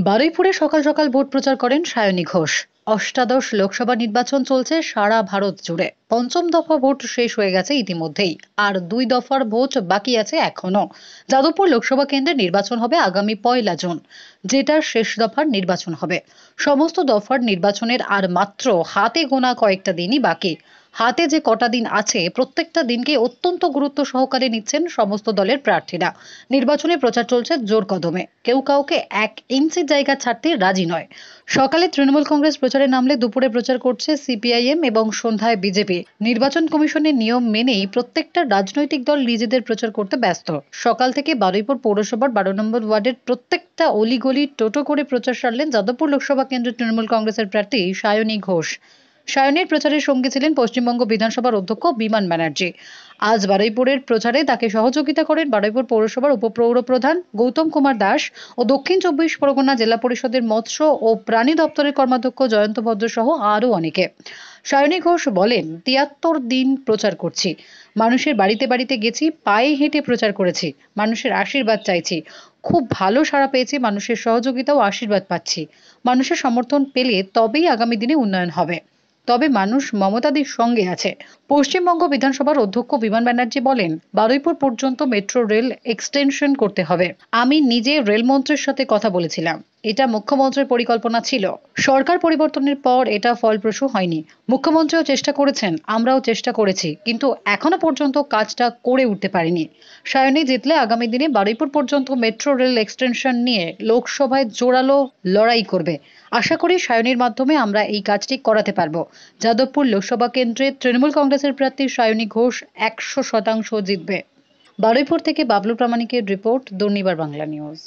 বারুইপুরে সকাল সকাল ভোট প্রচার করেন সায়নী ঘোষ। অষ্টাদশ লোকসভা নির্বাচন চলছে সারা ভারত জুড়ে। পঞ্চম দফা ভোট শেষ হয়ে গেছে ইতিমধ্যেই, আর দুই দফার ভোট বাকি আছে এখনো। যাদবপুর লোকসভা কেন্দ্রে নির্বাচন হবে আগামী 1 জুন, যেটা শেষ দফার নির্বাচন হবে। সমস্ত দফার নির্বাচনের আর মাত্র হাতে গোনা কয়েকটা দিনই বাকি। হাতে যে কটা দিন আছে, প্রত্যেকটা দিনকে অত্যন্ত গুরুত্ব সহকারে নিচ্ছেন সমস্ত দলের প্রার্থীরা। নির্বাচনে প্রচার চলছে জোর কদমে, কেউ কাউকে 1 ইঞ্চির জায়গা ছাড়তে রাজি নয়। সকালে তৃণমূল কংগ্রেস প্রচারে নামলে দুপুরে প্রচার করছে সিপিআইএম এবং সন্ধ্যায় বিজেপি। নির্বাচন কমিশনের নিয়ম মেনেই প্রত্যেকটা রাজনৈতিক দল নিজেদের প্রচার করতে ব্যস্ত। সকাল থেকে বারুইপুর পৌরসভার 12 নম্বর ওয়ার্ডের প্রত্যেকটা অলিগলি টোটো করে প্রচার সারলেন যাদবপুর লোকসভা কেন্দ্রের তৃণমূল কংগ্রেসের প্রার্থী সায়নী ঘোষ। সায়নের প্রচারের সঙ্গে ছিলেন পশ্চিমবঙ্গ বিধানসভার অধ্যক্ষ বিমান ব্যানার্জি। আজ বারুইপুরের প্রচারে তাকে সহযোগিতা করেন বারুইপুর পৌরসভার উপপৌর প্রধান গৌতম কুমার দাস ও দক্ষিণ 24 পরগনা জেলা পরিষদের মৎস্য ও প্রাণী দপ্তরের কর্মাধ্যক্ষ জয়ন্ত ভদ্র সহ আরও অনেকে। সায়নী ঘোষ বলেন, 73 দিন প্রচার করছি, মানুষের বাড়িতে বাড়িতে গেছি, পায়ে হেঁটে প্রচার করেছি, মানুষের আশীর্বাদ চাইছি। খুব ভালো সাড়া পেয়েছি, মানুষের সহযোগিতা ও আশীর্বাদ পাচ্ছি। মানুষের সমর্থন পেলে তবেই আগামী দিনে উন্নয়ন হবে। তবে মানুষ মমতাদির সঙ্গে আছে। পশ্চিমবঙ্গ বিধানসভার অধ্যক্ষ বিমান ব্যানার্জি বলেন, বারুইপুর পর্যন্ত মেট্রো রেল এক্সটেনশন করতে হবে। আমি নিজে রেলমন্ত্রীর সাথে কথা বলেছিলাম। এটা মুখ্যমন্ত্রীর পরিকল্পনা ছিল। সরকার পরিবর্তনের পর এটা ফলপ্রসূ হয়নি। মুখ্যমন্ত্রীও চেষ্টা করেছেন, আমরাও চেষ্টা করেছি, কিন্তু এখনো পর্যন্ত কাজটা করে উঠতে পারিনি। সায়নী জিতলে আগামী দিনে বারুইপুর পর্যন্ত মেট্রো রেল এক্সটেনশন নিয়ে লোকসভায় জোরালো লড়াই করবে। আশা করি সায়নীর মাধ্যমে আমরা এই কাজটি করাতে পারবো। যাদবপুর লোকসভা কেন্দ্রে তৃণমূল কংগ্রেসের প্রার্থী সায়নী ঘোষ 100% জিতবে। বারুইপুর থেকে বাবলু প্রামাণিকের রিপোর্ট, দুর্নিবার বাংলা নিউজ।